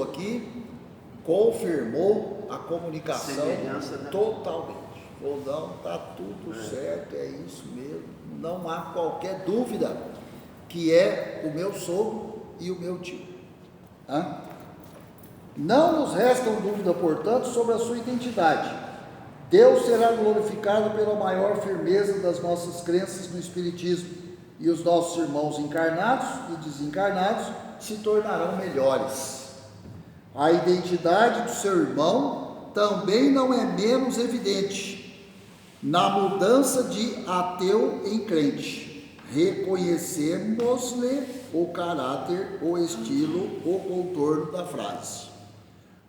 aqui confirmou a comunicação né? Totalmente. Ou não, está tudo certo, é isso mesmo. Não há qualquer dúvida que é o meu sogro e o meu tio. Não nos restam dúvida, portanto, sobre a sua identidade. Deus será glorificado pela maior firmeza das nossas crenças no Espiritismo, e os nossos irmãos encarnados e desencarnados se tornarão melhores. A identidade do seu irmão também não é menos evidente na mudança de ateu em crente. Reconhecemos-lhe o caráter, o estilo, o contorno da frase.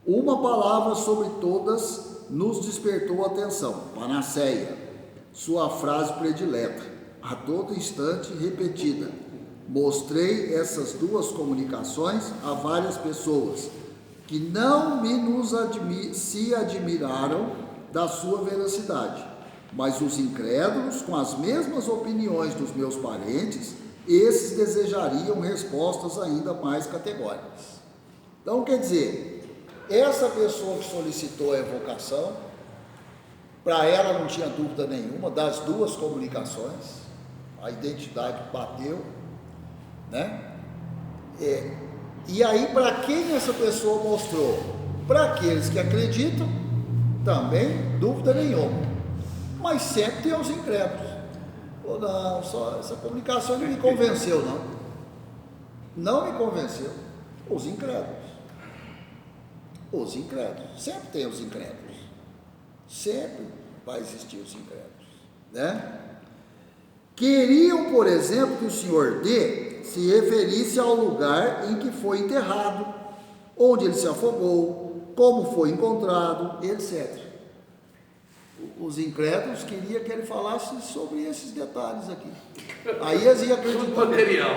Uma palavra sobre todas nos despertou a atenção: panaceia, sua frase predileta, a todo instante repetida. Mostrei essas duas comunicações a várias pessoas que não se admiraram da sua veracidade, mas os incrédulos, com as mesmas opiniões dos meus parentes, esses desejariam respostas ainda mais categóricas. Então, quer dizer, essa pessoa que solicitou a evocação, para ela não tinha dúvida nenhuma das duas comunicações, a identidade bateu, né? E aí, para quem essa pessoa mostrou? Para aqueles que acreditam, também, dúvida nenhuma. Mas sempre tem os incrédulos. Ou não, só essa comunicação não me convenceu, não. Não me convenceu. Os incrédulos. Os incrédulos. Sempre tem os incrédulos. Sempre vai existir os incrédulos, né? Queriam, por exemplo, que o senhor D se referisse ao lugar em que foi enterrado, onde ele se afogou, como foi encontrado, etc. Os incrédulos queriam que ele falasse sobre esses detalhes aqui. Aí eles iam acreditar. Material.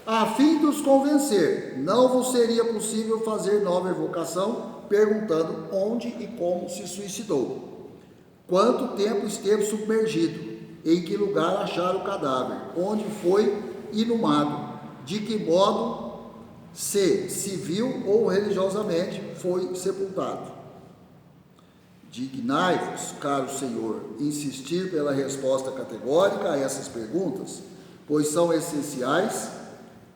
A fim de os convencer, não vos seria possível fazer nova evocação, perguntando onde e como se suicidou, quanto tempo esteve submergido, em que lugar acharam o cadáver, onde foi inumado, de que modo, se civil ou religiosamente, foi sepultado. Dignai-vos, caro Senhor, insistir pela resposta categórica a essas perguntas, pois são essenciais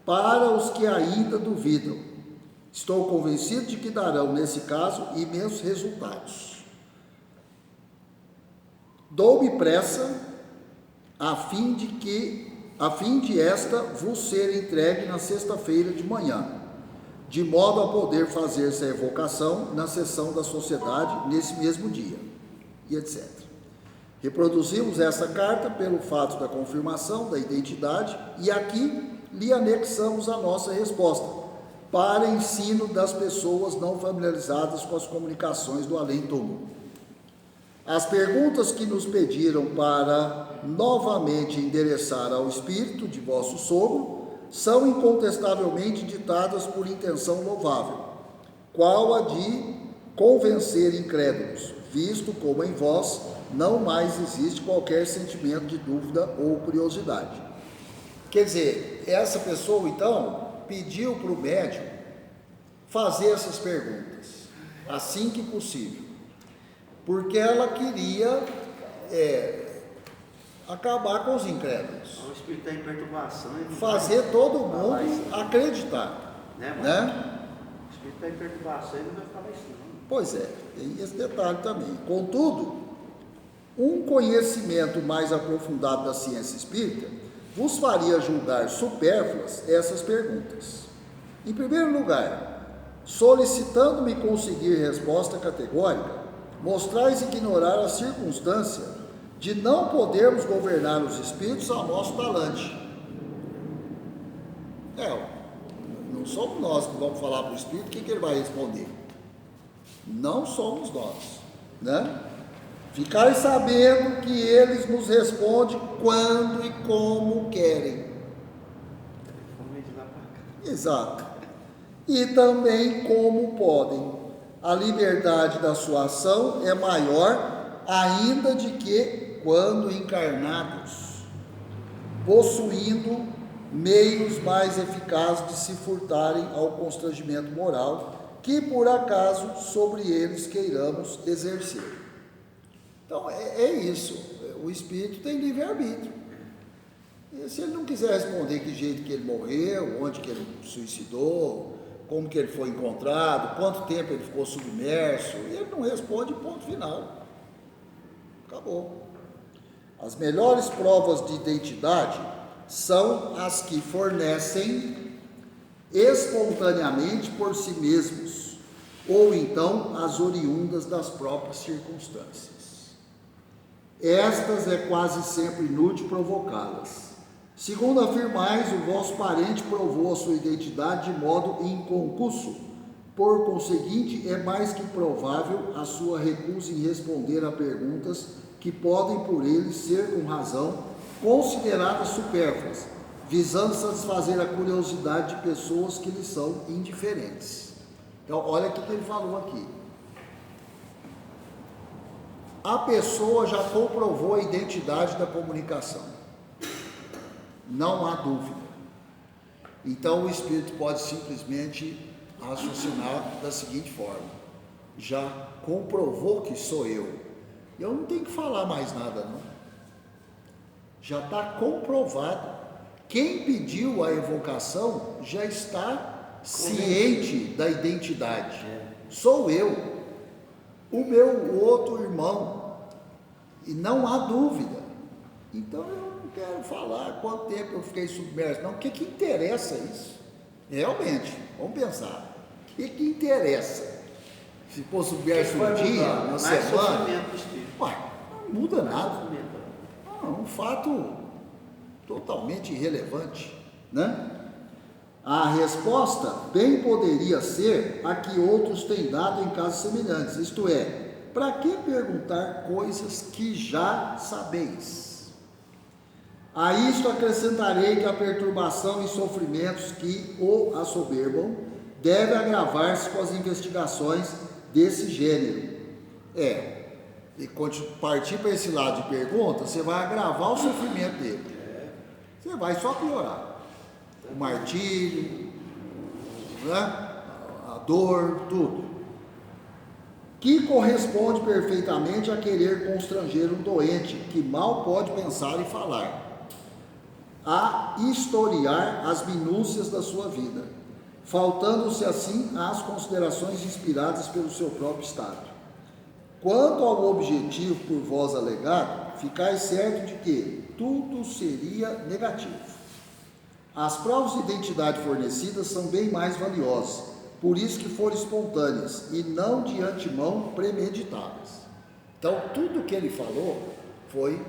para os que ainda duvidam. Estou convencido de que darão, nesse caso, imensos resultados. Dou-me pressa a fim de esta vos ser entregue na sexta-feira de manhã, de modo a poder fazer essa evocação na sessão da sociedade nesse mesmo dia, e etc. Reproduzimos essa carta pelo fato da confirmação da identidade e aqui lhe anexamos a nossa resposta, para ensino das pessoas não familiarizadas com as comunicações do além-túmulo. As perguntas que nos pediram para novamente endereçar ao espírito de vosso sogro são incontestavelmente ditadas por intenção louvável, qual a de convencer incrédulos, visto como em vós não mais existe qualquer sentimento de dúvida ou curiosidade. Quer dizer, essa pessoa então pediu para o médium fazer essas perguntas assim que possível, porque ela queria acabar com os incrédulos. O espírito está em perturbação. Fazer todo mundo acreditar. Né? O espírito está em perturbação e não vai falar isso não. Pois é, tem esse detalhe também. Contudo, um conhecimento mais aprofundado da ciência espírita vos faria julgar supérfluas essas perguntas. Em primeiro lugar, solicitando-me conseguir resposta categórica, mostrais ignorar a circunstância de não podermos governar os espíritos a nosso talante. Não somos nós que vamos falar para o espírito o que ele vai responder. Não somos nós, né? Ficai sabendo que eles nos respondem quando e como querem. Exato. E também como podem. A liberdade da sua ação é maior ainda de que quando encarnados, possuindo meios mais eficazes de se furtarem ao constrangimento moral que por acaso sobre eles queiramos exercer. Então é isso, o espírito tem livre-arbítrio. E se ele não quiser responder que jeito que ele morreu, onde que ele suicidou, como que ele foi encontrado, quanto tempo ele ficou submerso, e ele não responde, ponto final. Acabou. As melhores provas de identidade são as que fornecem espontaneamente por si mesmos, ou então as oriundas das próprias circunstâncias. Estas é quase sempre inútil provocá-las. Segundo afirmais, o vosso parente provou a sua identidade de modo inconcurso. Por conseguinte, é mais que provável a sua recusa em responder a perguntas que podem por ele ser, com razão, consideradas supérfluas, visando satisfazer a curiosidade de pessoas que lhe são indiferentes. Então, olha o que ele falou aqui. A pessoa já comprovou a identidade da comunicação. Não há dúvida. Então o espírito pode simplesmente raciocinar da seguinte forma: já comprovou que sou eu não tenho que falar mais nada não, já está comprovado. Quem pediu a evocação já está ciente da identidade. Sou eu, o meu outro irmão, e não há dúvida. Então eu não quero falar quanto tempo eu fiquei submerso, não. O que interessa isso? Realmente, vamos pensar. O que interessa? Se for submerso um dia, uma semana, não muda nada. É um fato totalmente irrelevante, né? A resposta bem poderia ser a que outros têm dado em casos semelhantes, isto é, para que perguntar coisas que já sabeis? A isto acrescentarei que a perturbação e sofrimentos que o assoberbam deve agravar-se com as investigações desse gênero. E quando partir para esse lado de pergunta, você vai agravar o sofrimento dele. Você vai só piorar. O martírio, né? A dor, tudo. Que corresponde perfeitamente a querer constranger um doente que mal pode pensar e falar, a historiar as minúcias da sua vida, faltando-se assim às considerações inspiradas pelo seu próprio estado. Quanto ao objetivo por vós alegado, ficais certo de que tudo seria negativo. As provas de identidade fornecidas são bem mais valiosas, por isso que foram espontâneas e não de antemão premeditadas. Então, tudo que ele falou foi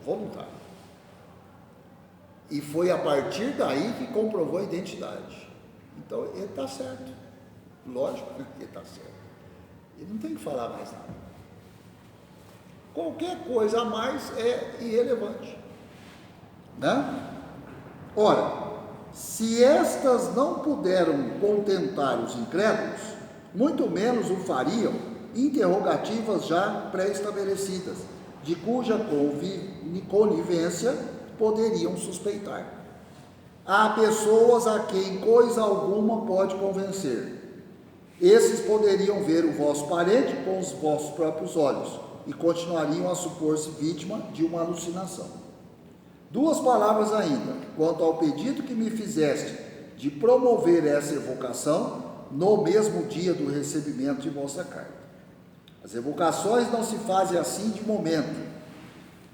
voluntário. E foi a partir daí que comprovou a identidade. Então, ele está certo. Lógico que ele está certo. Ele não tem que falar mais nada. Qualquer coisa a mais é irrelevante, né? Ora, se estas não puderam contentar os incrédulos, muito menos o fariam interrogativas já pré-estabelecidas, de cuja conivência poderiam suspeitar. Há pessoas a quem coisa alguma pode convencer. Esses poderiam ver o vosso parente com os vossos próprios olhos e continuariam a supor-se vítima de uma alucinação. Duas palavras ainda, quanto ao pedido que me fizeste de promover essa evocação no mesmo dia do recebimento de vossa carta. As evocações não se fazem assim de momento.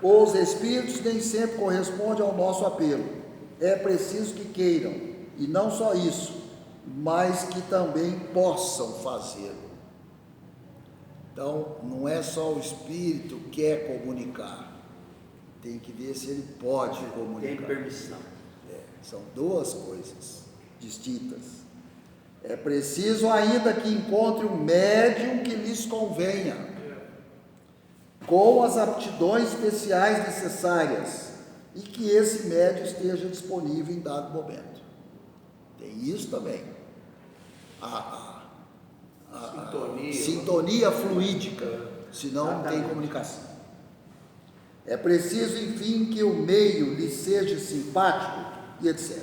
Os espíritos nem sempre correspondem ao nosso apelo. É preciso que queiram, e não só isso, mas que também possam fazê-lo. Então, não é só o espírito que quer comunicar, tem que ver se ele pode comunicar. Tem permissão. São duas coisas distintas. É preciso ainda que encontre um médium que lhes convenha, com as aptidões especiais necessárias, e que esse médium esteja disponível em dado momento. Tem isso também. Sintonia fluídica, senão não tem comunicação. É preciso, enfim, que o meio lhe seja simpático e etc.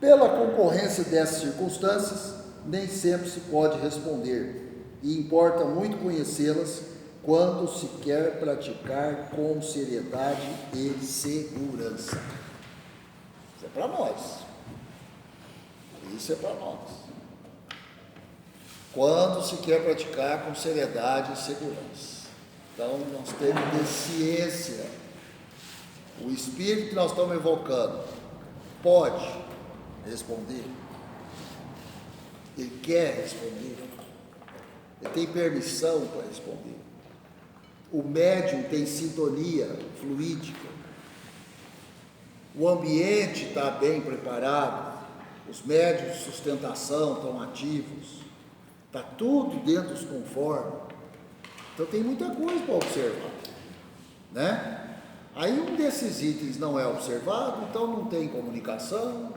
Pela concorrência dessas circunstâncias, nem sempre se pode responder, e importa muito conhecê-las quando se quer praticar com seriedade e segurança. Isso é para nós. Isso é para nós. Quando se quer praticar com seriedade e segurança. Então, nós temos que ter ciência. O Espírito que nós estamos evocando pode responder. Ele quer responder. Ele tem permissão para responder. O médium tem sintonia fluídica. O ambiente está bem preparado. Os médios de sustentação estão ativos. Está tudo dentro dos conformes. Então tem muita coisa para observar, né? Aí um desses itens não é observado, então não tem comunicação.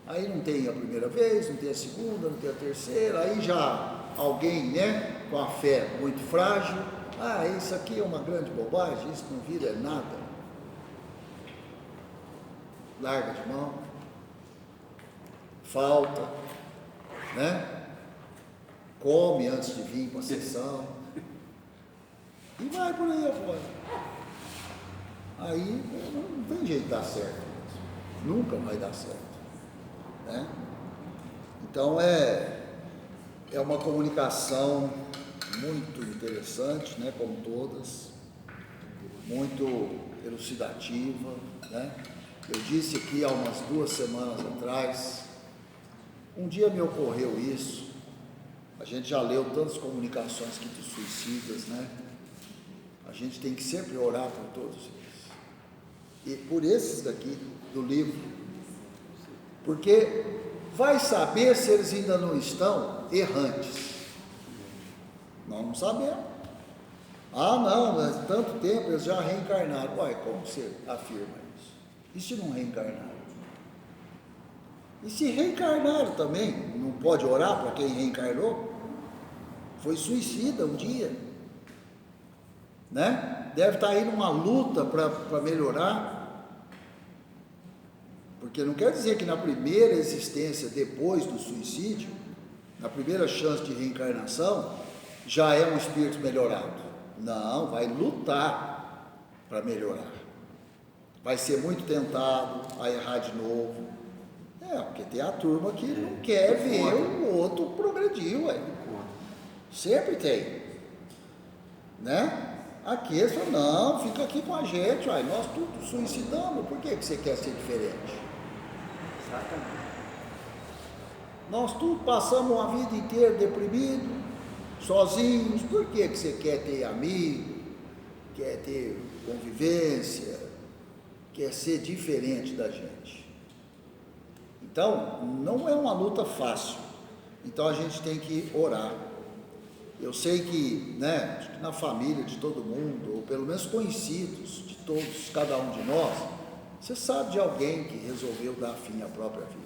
Aí não tem a primeira vez, não tem a segunda, não tem a terceira. Aí já alguém, né, com a fé muito frágil, isso aqui é uma grande bobagem, isso não vira nada. Larga de mão. Falta, né? Come antes de vir para a sessão. E vai por aí afora. Aí não tem jeito de dar certo. Nunca vai dar certo. Né? Então é uma comunicação muito interessante, né? Como todas. Muito elucidativa, né? Eu disse aqui há umas 2 semanas atrás, um dia me ocorreu isso. A gente já leu tantas comunicações aqui dos suicidas, né? A gente tem que sempre orar por todos eles. E por esses daqui do livro. Porque vai saber se eles ainda não estão errantes. Nós não sabemos. Não, mas tanto tempo eles já reencarnaram. Uai, como você afirma isso? E se não reencarnaram? E se reencarnaram também, não pode orar para quem reencarnou? Foi suicida um dia, né? Deve estar aí numa luta para melhorar, porque não quer dizer que na primeira existência, depois do suicídio, na primeira chance de reencarnação, já é um espírito melhorado. Não, vai lutar para melhorar. Vai ser muito tentado a errar de novo. Porque tem a turma que não quer ver o outro progredir, ué. Sempre tem, né? Aqui eles falam, não, fica aqui com a gente, uai, nós tudo suicidamos, por que você quer ser diferente? Exatamente. Nós tudo passamos a vida inteira deprimidos, sozinhos, por que você quer ter amigo, quer ter convivência, quer ser diferente da gente? Então, não é uma luta fácil, então a gente tem que orar. Eu sei que, né, acho que na família de todo mundo, ou pelo menos conhecidos de todos, cada um de nós, você sabe de alguém que resolveu dar fim à própria vida.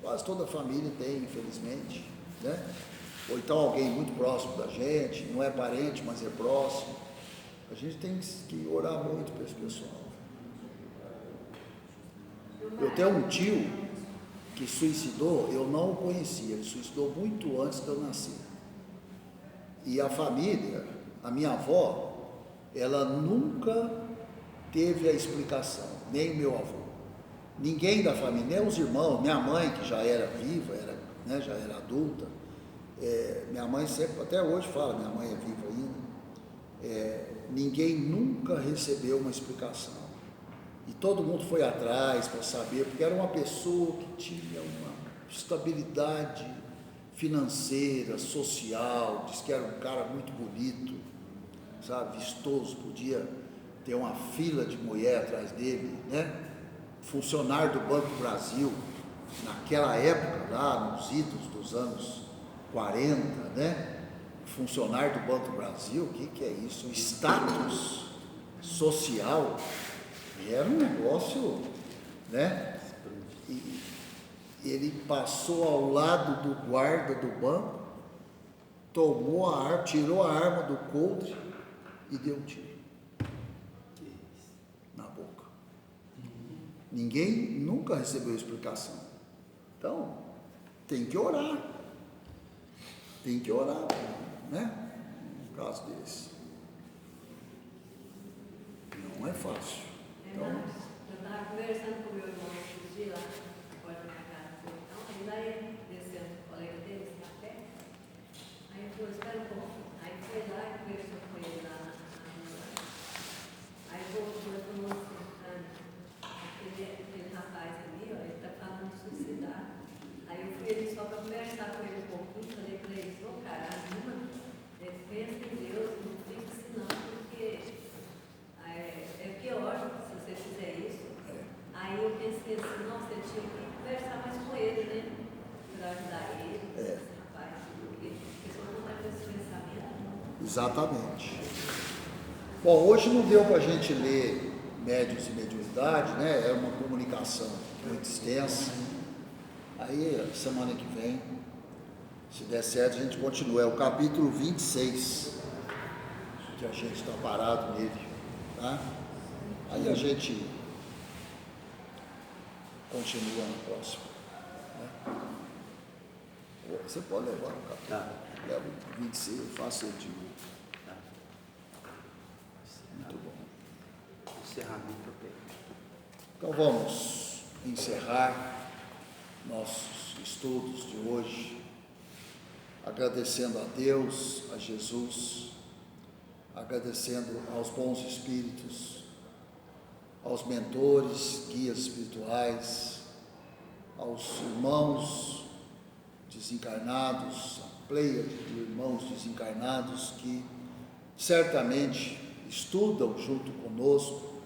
Quase toda a família tem, infelizmente, né? Ou então alguém muito próximo da gente, não é parente, mas é próximo. A gente tem que orar muito para esse pessoal. Eu tenho um tio que suicidou, eu não o conhecia, ele suicidou muito antes de eu nascer. E a família, a minha avó, ela nunca teve a explicação, nem meu avô. Ninguém da família, nem os irmãos, minha mãe, que já era viva, já era adulta, minha mãe sempre, até hoje fala, minha mãe é viva ainda, ninguém nunca recebeu uma explicação. E todo mundo foi atrás para saber, porque era uma pessoa que tinha uma estabilidade financeira, social, diz que era um cara muito bonito, sabe, vistoso, podia ter uma fila de mulher atrás dele, né? Funcionário do Banco do Brasil, naquela época, lá nos idos dos anos 40, né? Funcionário do Banco do Brasil, o que é isso? O status social era um negócio, né? E ele passou ao lado do guarda do banco, tomou a arma, tirou a arma do coldre e deu um tiro na boca. Ninguém nunca recebeu explicação. Então, tem que orar. Tem que orar, né? No caso desse. Não é fácil. Então, eu estava conversando com o meu irmão esses dias lá, na porta da casa. Então, aí lá ele descendo, o colega dele, esse café. Aí ele falou, espera um pouco. Aí foi lá e conversou com ele lá na rua. Aí voltou e falou assim, aquele rapaz ali, ó, ele está falando de suicidar. Aí eu fui ali só para conversar com ele um pouquinho, falei para ele, ô cara, anima, pensa em Deus, não fica assim não, porque é pior se você fizer isso. Aí eu pensei assim, nossa, eu tinha que conversar mais com ele, né? Para ajudar ele, esse rapaz, porque a pessoa não está com esse pensamento. exatamente. Bom, hoje não deu para a gente ler Médiuns e Mediunidade, né? É uma comunicação muito extensa. Aí, semana que vem, se der certo, a gente continua. É o capítulo 26, que a gente está parado nele, tá? Aí a gente continua no próximo, né? Você pode levar o capítulo. Tá. Leva o 26, eu faço ele de novo. Tá. Muito bom. Encerramento do peito. Então vamos encerrar nossos estudos de hoje, agradecendo a Deus, a Jesus, agradecendo aos bons espíritos, aos mentores, guias espirituais, aos irmãos desencarnados, a pleia de irmãos desencarnados que certamente estudam junto conosco,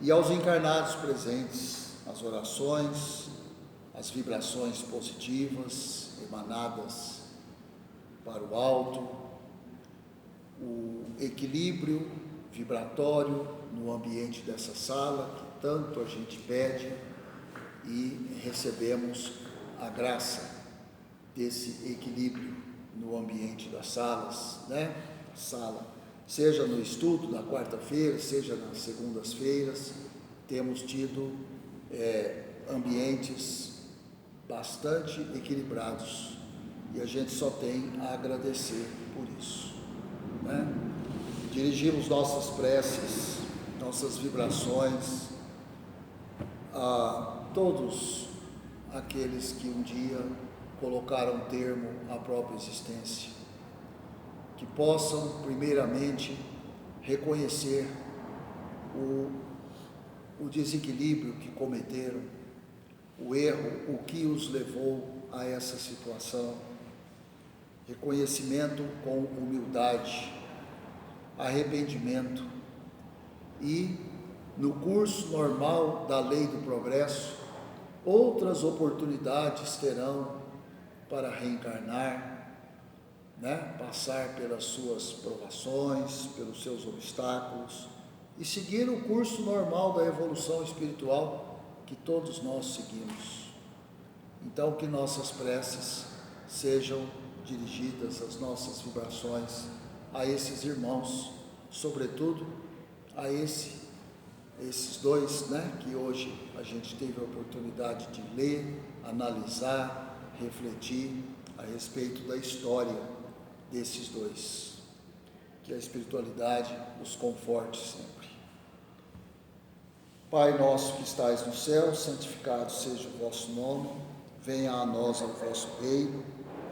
e aos encarnados presentes, as orações, as vibrações positivas emanadas para o alto, o equilíbrio vibratório no ambiente dessa sala, que tanto a gente pede, e recebemos a graça desse equilíbrio no ambiente das salas, né? Sala, seja no estudo na quarta-feira, seja nas segundas-feiras, temos tido ambientes bastante equilibrados, e a gente só tem a agradecer por isso, né? Dirigimos nossas preces, nossas vibrações a todos aqueles que um dia colocaram termo à própria existência, que possam primeiramente reconhecer o desequilíbrio que cometeram, o erro, o que os levou a essa situação, reconhecimento com humildade, arrependimento, e no curso normal da lei do progresso, outras oportunidades terão para reencarnar, né? Passar pelas suas provações, pelos seus obstáculos, e seguir o curso normal da evolução espiritual que todos nós seguimos. Então, que nossas preces sejam dirigidas, as nossas vibrações, a esses irmãos, sobretudo a esses dois, né, que hoje a gente teve a oportunidade de ler, analisar, refletir a respeito da história desses dois. Que a espiritualidade os conforte sempre. Pai nosso que estais no céu, santificado seja o vosso nome, venha a nós o vosso reino,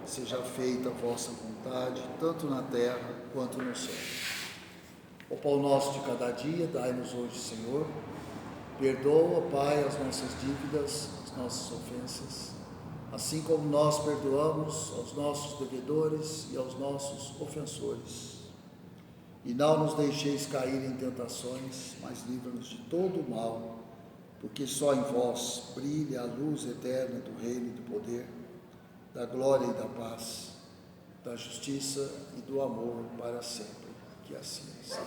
seja feita a vossa vontade, tanto na terra quanto no céu. O pão nosso de cada dia, dai-nos hoje, Senhor. Perdoa, Pai, as nossas dívidas, as nossas ofensas, assim como nós perdoamos aos nossos devedores e aos nossos ofensores. E não nos deixeis cair em tentações, mas livra-nos de todo o mal, porque só em vós brilha a luz eterna do reino e do poder, da glória e da paz, da justiça e do amor para sempre. Que assim seja.